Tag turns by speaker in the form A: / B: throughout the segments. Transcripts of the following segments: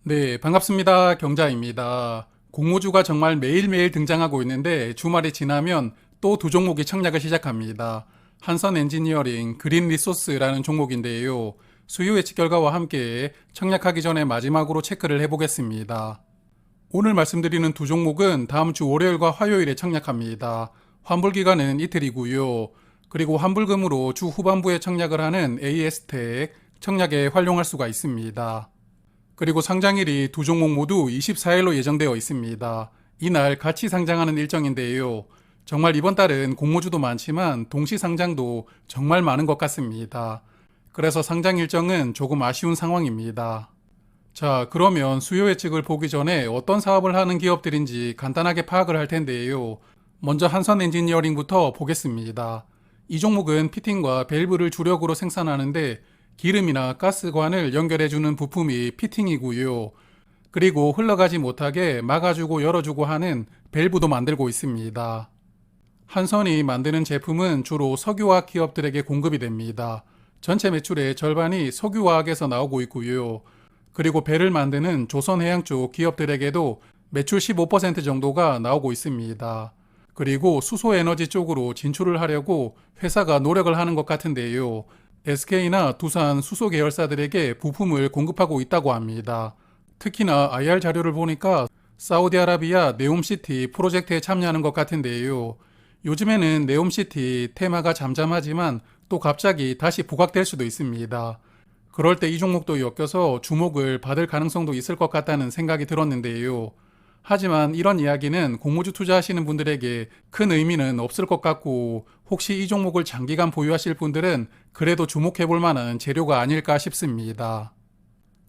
A: 네, 반갑습니다. 경자입니다. 공모주가 정말 매일매일 등장하고 있는데 주말이 지나면 또 두 종목이 청약을 시작합니다. 한선 엔지니어링, 그린 리소스라는 종목인데요. 수요 예측 결과와 함께 청약하기 전에 마지막으로 체크를 해보겠습니다. 오늘 말씀드리는 두 종목은 다음 주 월요일과 화요일에 청약합니다. 환불 기간은 이틀이고요. 그리고 환불금으로 주 후반부에 청약을 하는 AS텍 청약에 활용할 수가 있습니다. 그리고 상장일이 두 종목 모두 24일로 예정되어 있습니다. 이날 같이 상장하는 일정인데요. 정말 이번 달은 공모주도 많지만 동시 상장도 정말 많은 것 같습니다. 그래서 상장 일정은 조금 아쉬운 상황입니다. 자, 그러면 수요 예측을 보기 전에 어떤 사업을 하는 기업들인지 간단하게 파악을 할 텐데요. 먼저 한선 엔지니어링부터 보겠습니다. 이 종목은 피팅과 밸브를 주력으로 생산하는데 기름이나 가스관을 연결해주는 부품이 피팅이고요. 그리고 흘러가지 못하게 막아주고 열어주고 하는 밸브도 만들고 있습니다. 한선이 만드는 제품은 주로 석유화학 기업들에게 공급이 됩니다. 전체 매출의 절반이 석유화학에서 나오고 있고요. 그리고 배를 만드는 조선해양 쪽 기업들에게도 매출 15% 정도가 나오고 있습니다. 그리고 수소에너지 쪽으로 진출을 하려고 회사가 노력을 하는 것 같은데요. SK나 두산 수소 계열사들에게 부품을 공급하고 있다고 합니다. 특히나 IR 자료를 보니까 사우디아라비아 네옴시티 프로젝트에 참여하는 것 같은데요. 요즘에는 네옴시티 테마가 잠잠하지만 또 갑자기 다시 부각될 수도 있습니다. 그럴 때 이 종목도 엮여서 주목을 받을 가능성도 있을 것 같다는 생각이 들었는데요. 하지만 이런 이야기는 공모주 투자하시는 분들에게 큰 의미는 없을 것 같고 혹시 이 종목을 장기간 보유하실 분들은 그래도 주목해 볼 만한 재료가 아닐까 싶습니다.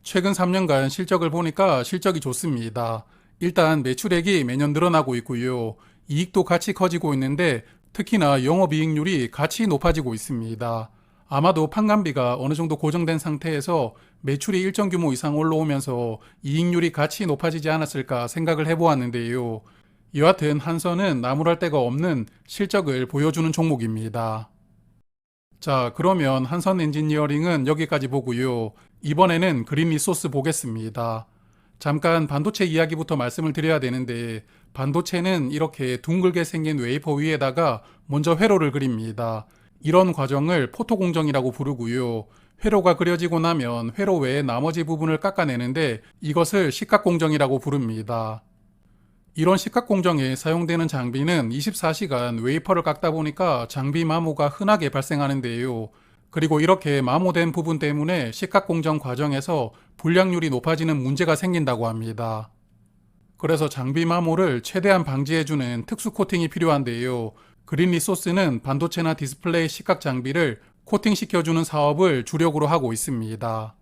A: 최근 3년간 실적을 보니까 실적이 좋습니다. 일단 매출액이 매년 늘어나고 있고요. 이익도 같이 커지고 있는데 특히나 영업이익률이 같이 높아지고 있습니다. 아마도 판관비가 어느 정도 고정된 상태에서 매출이 일정 규모 이상 올라오면서 이익률이 같이 높아지지 않았을까 생각을 해보았는데요. 여하튼 한선은 나무랄 데가 없는 실적을 보여주는 종목입니다. 자, 그러면 한선 엔지니어링은 여기까지 보고요. 이번에는 그린 리소스 보겠습니다. 잠깐 반도체 이야기부터 말씀을 드려야 되는데 반도체는 이렇게 둥글게 생긴 웨이퍼 위에다가 먼저 회로를 그립니다. 이런 과정을 포토 공정이라고 부르고요. 회로가 그려지고 나면 회로 외의 나머지 부분을 깎아내는데 이것을 식각 공정이라고 부릅니다. 이런 식각 공정에 사용되는 장비는 24시간 웨이퍼를 깎다 보니까 장비 마모가 흔하게 발생하는데요. 그리고 이렇게 마모된 부분 때문에 식각 공정 과정에서 불량률이 높아지는 문제가 생긴다고 합니다. 그래서 장비 마모를 최대한 방지해주는 특수 코팅이 필요한데요. 그린 리소스는 반도체나 디스플레이 식각 장비를 코팅시켜주는 사업을 주력으로 하고 있습니다.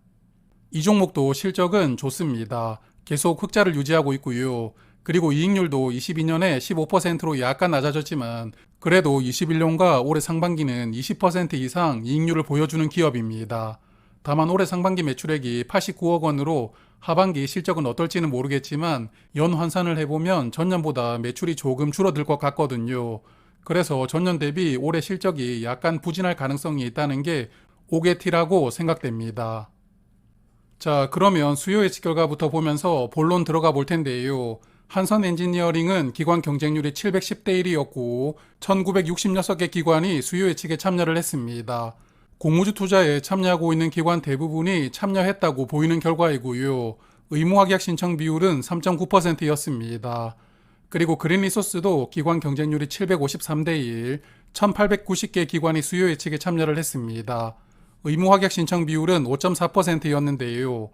A: 이 종목도 실적은 좋습니다. 계속 흑자를 유지하고 있고요. 그리고 이익률도 22년에 15%로 약간 낮아졌지만 그래도 21년과 올해 상반기는 20% 이상 이익률을 보여주는 기업입니다. 다만 올해 상반기 매출액이 89억 원으로 하반기 실적은 어떨지는 모르겠지만 연 환산을 해보면 전년보다 매출이 조금 줄어들 것 같거든요. 그래서 전년 대비 올해 실적이 약간 부진할 가능성이 있다는 게 오게티라고 생각됩니다. 자, 그러면 수요 예측 결과부터 보면서 본론 들어가 볼 텐데요. 한선 엔지니어링은 기관 경쟁률이 710대 1이었고 1966개 기관이 수요 예측에 참여를 했습니다. 공모주 투자에 참여하고 있는 기관 대부분이 참여했다고 보이는 결과이고요. 의무합약 신청 비율은 3.9%였습니다. 그리고 그린 리소스도 기관 경쟁률이 753대 1, 1890개 기관이 수요 예측에 참여를 했습니다. 의무 확약 신청 비율은 5.4%였는데요.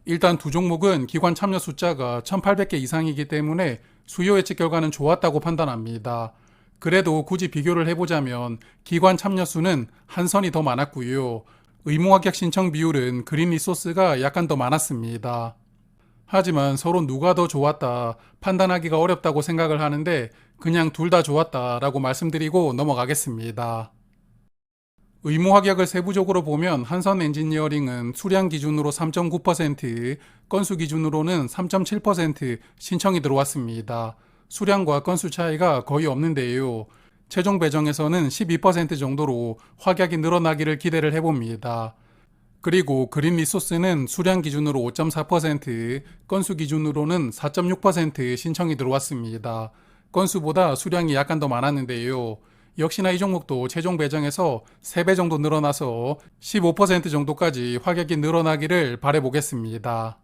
A: 일단 두 종목은 기관 참여 숫자가 1800개 이상이기 때문에 수요 예측 결과는 좋았다고 판단합니다. 그래도 굳이 비교를 해보자면 기관 참여 수는 한선이 더 많았고요. 의무 확약 신청 비율은 그린 리소스가 약간 더 많았습니다. 하지만 서로 누가 더 좋았다 판단하기가 어렵다고 생각을 하는데 그냥 둘 다 좋았다라고 말씀드리고 넘어가겠습니다. 의무 합격을 세부적으로 보면 한선 엔지니어링은 수량 기준으로 3.9%, 건수 기준으로는 3.7% 신청이 들어왔습니다. 수량과 건수 차이가 거의 없는데요. 최종 배정에서는 12% 정도로 확약이 늘어나기를 기대를 해봅니다. 그리고 그린 리소스는 수량 기준으로 5.4%, 건수 기준으로는 4.6% 신청이 들어왔습니다. 건수보다 수량이 약간 더 많았는데요. 역시나 이 종목도 최종 배정에서 3배 정도 늘어나서 15% 정도까지 화객이 늘어나기를 바라보겠습니다.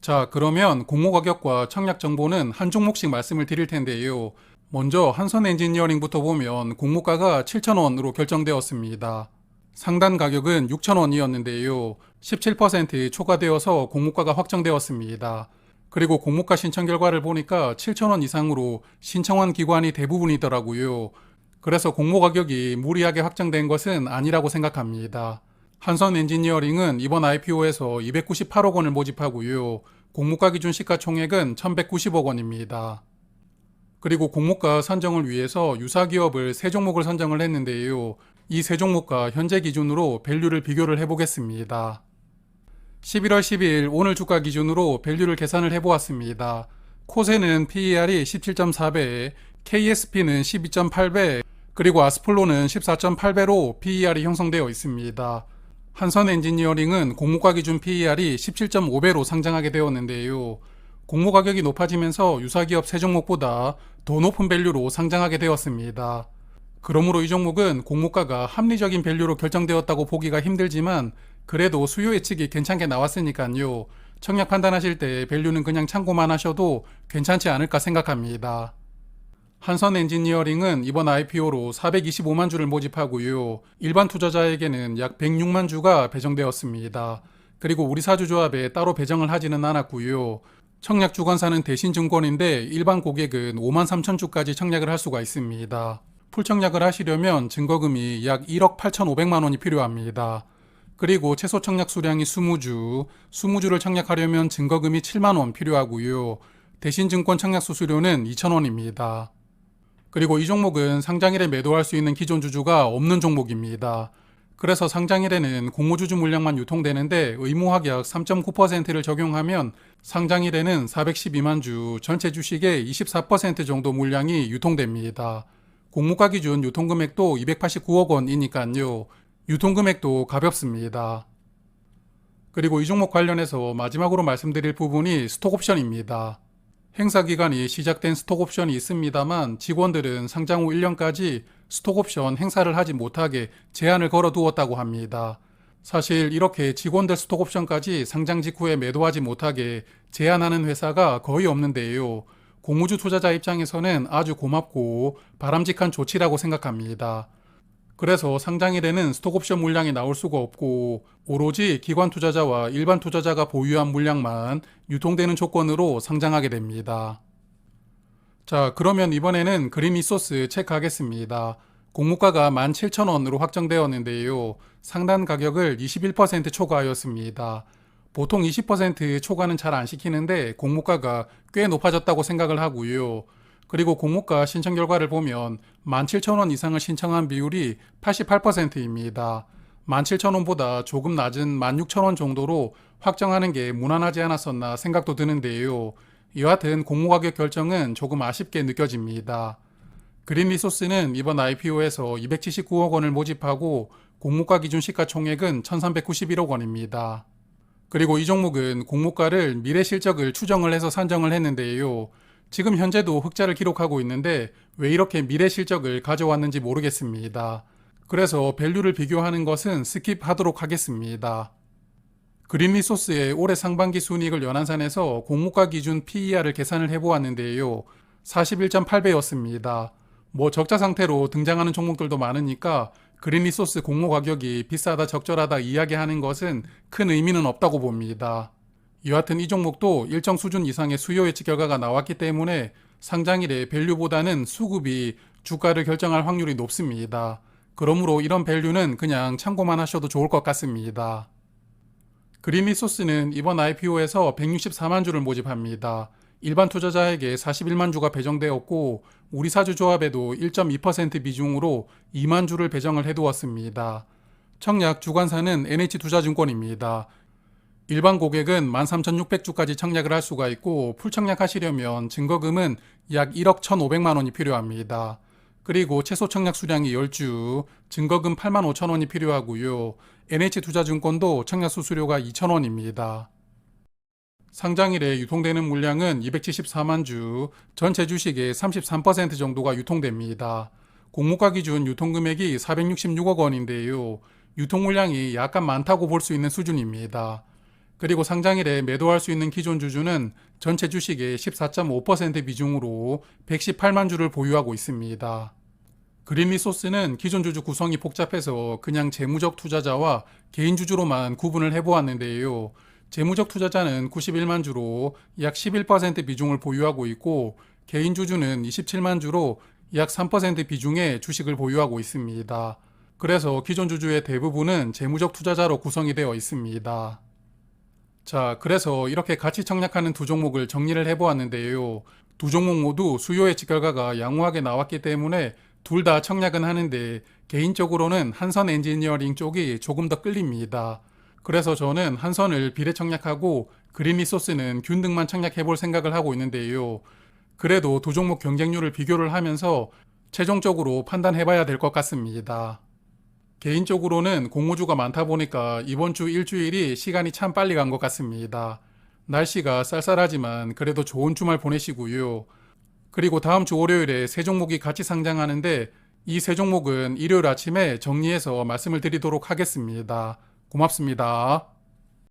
A: 자, 그러면 공모 가격과 청약 정보는 한 종목씩 말씀을 드릴 텐데요. 먼저 한선 엔지니어링부터 보면 공모가가 7,000원으로 결정되었습니다. 상단 가격은 6,000원이었는데요. 17% 초과되어서 공모가가 확정되었습니다. 그리고 공모가 신청 결과를 보니까 7,000원 이상으로 신청한 기관이 대부분이더라고요. 그래서 공모 가격이 무리하게 확정된 것은 아니라고 생각합니다. 한선 엔지니어링은 이번 IPO에서 298억 원을 모집하고요. 공모가 기준 시가총액은 1,190억 원입니다. 그리고 공모가 선정을 위해서 유사 기업을 3종목을 선정을 했는데요. 이 3종목과 현재 기준으로 밸류를 비교를 해보겠습니다. 11월 10일 오늘 주가 기준으로 밸류를 계산을 해보았습니다. 코세는 PER이 17.4배, KSP는 12.8배, 그리고 아스폴로는 14.8배로 PER이 형성되어 있습니다. 한선 엔지니어링은 공모가 기준 PER이 17.5배로 상장하게 되었는데요. 공모 가격이 높아지면서 유사기업 3종목보다 더 높은 밸류로 상장하게 되었습니다. 그러므로 이 종목은 공모가가 합리적인 밸류로 결정되었다고 보기가 힘들지만 그래도 수요 예측이 괜찮게 나왔으니까요. 청약 판단하실 때 밸류는 그냥 참고만 하셔도 괜찮지 않을까 생각합니다. 한선 엔지니어링은 이번 IPO로 425만 주를 모집하고요. 일반 투자자에게는 약 106만 주가 배정되었습니다. 그리고 우리 사주조합에 따로 배정을 하지는 않았고요. 청약 주관사는 대신증권인데 일반 고객은 5만 3천 주까지 청약을 할 수가 있습니다. 풀청약을 하시려면 증거금이 약 1억 8,500만 원이 필요합니다. 그리고 최소 청약 수량이 20주, 20주를 청약하려면 증거금이 7만 원 필요하고요. 대신증권 청약 수수료는 2,000원입니다. 그리고 이 종목은 상장일에 매도할 수 있는 기존 주주가 없는 종목입니다. 그래서 상장일에는 공모주주 물량만 유통되는데 의무하격 3.9%를 적용하면 상장일에는 412만 주, 전체 주식의 24% 정도 물량이 유통됩니다. 공모가 기준 유통금액도 289억 원이니까요. 유통금액도 가볍습니다. 그리고 이 종목 관련해서 마지막으로 말씀드릴 부분이 스톡옵션입니다. 행사 기간이 시작된 스톡옵션이 있습니다만 직원들은 상장 후 1년까지 스톡옵션 행사를 하지 못하게 제한을 걸어두었다고 합니다. 사실 이렇게 직원들 스톡옵션까지 상장 직후에 매도하지 못하게 제한하는 회사가 거의 없는데요. 공모주 투자자 입장에서는 아주 고맙고 바람직한 조치라고 생각합니다. 그래서 상장일에는 스톡옵션 물량이 나올 수가 없고 오로지 기관 투자자와 일반 투자자가 보유한 물량만 유통되는 조건으로 상장하게 됩니다. 자, 그러면 이번에는 그린 리소스 체크하겠습니다. 공모가가 17,000원으로 확정되었는데요. 상단 가격을 21% 초과하였습니다. 보통 20% 초과는 잘 안 시키는데 공모가가 꽤 높아졌다고 생각을 하고요. 그리고 공모가 신청 결과를 보면 17,000원 이상을 신청한 비율이 88%입니다. 17,000원보다 조금 낮은 16,000원 정도로 확정하는 게 무난하지 않았었나 생각도 드는데요. 여하튼 공모가격 결정은 조금 아쉽게 느껴집니다. 그린 리소스는 이번 IPO에서 279억 원을 모집하고 공모가 기준 시가총액은 1,391억 원입니다. 그리고 이 종목은 공모가를 미래 실적을 추정을 해서 산정을 했는데요. 지금 현재도 흑자를 기록하고 있는데 왜 이렇게 미래 실적을 가져왔는지 모르겠습니다. 그래서 밸류를 비교하는 것은 스킵하도록 하겠습니다. 그린 리소스의 올해 상반기 순이익을 연한산해서 공모가 기준 PER을 계산을 해보았는데요. 41.8배였습니다. 적자 상태로 등장하는 종목들도 많으니까 그린 리소스 공모 가격이 비싸다 적절하다 이야기하는 것은 큰 의미는 없다고 봅니다. 여하튼 이 종목도 일정 수준 이상의 수요 예측 결과가 나왔기 때문에 상장일에 밸류보다는 수급이 주가를 결정할 확률이 높습니다. 그러므로 이런 밸류는 그냥 참고만 하셔도 좋을 것 같습니다. 그린 리소스는 이번 IPO에서 164만 주를 모집합니다. 일반 투자자에게 41만 주가 배정되었고 우리 사주조합에도 1.2% 비중으로 2만 주를 배정을 해두었습니다. 청약 주관사는 NH투자증권입니다. 일반 고객은 13,600주까지 청약을 할 수가 있고 풀청약 하시려면 증거금은 약 1억 1,500만 원이 필요합니다. 그리고 최소 청약 수량이 10주, 증거금 85,000원이 필요하고요. NH투자증권도 청약 수수료가 2,000원입니다. 상장일에 유통되는 물량은 274만 주, 전체 주식의 33% 정도가 유통됩니다. 공모가 기준 유통금액이 466억 원인데요. 유통 물량이 약간 많다고 볼 수 있는 수준입니다. 그리고 상장일에 매도할 수 있는 기존 주주는 전체 주식의 14.5% 비중으로 118만 주를 보유하고 있습니다. 그린리소스는 기존 주주 구성이 복잡해서 그냥 재무적 투자자와 개인 주주로만 구분을 해보았는데요. 재무적 투자자는 91만 주로 약 11% 비중을 보유하고 있고 개인 주주는 27만 주로 약 3% 비중의 주식을 보유하고 있습니다. 그래서 기존 주주의 대부분은 재무적 투자자로 구성이 되어 있습니다. 자, 그래서 이렇게 같이 청약하는 두 종목을 정리를 해보았는데요. 두 종목 모두 수요 예측 결과가 양호하게 나왔기 때문에 둘 다 청약은 하는데 개인적으로는 한선 엔지니어링 쪽이 조금 더 끌립니다. 그래서 저는 한선을 비례 청약하고 그린리소스는 균등만 청약해볼 생각을 하고 있는데요. 그래도 두 종목 경쟁률을 비교를 하면서 최종적으로 판단해봐야 될 것 같습니다. 개인적으로는 공모주가 많다 보니까 이번 주 일주일이 시간이 참 빨리 간 것 같습니다. 날씨가 쌀쌀하지만 그래도 좋은 주말 보내시고요. 그리고 다음 주 월요일에 세 종목이 같이 상장하는데 이 세 종목은 일요일 아침에 정리해서 말씀을 드리도록 하겠습니다. 고맙습니다.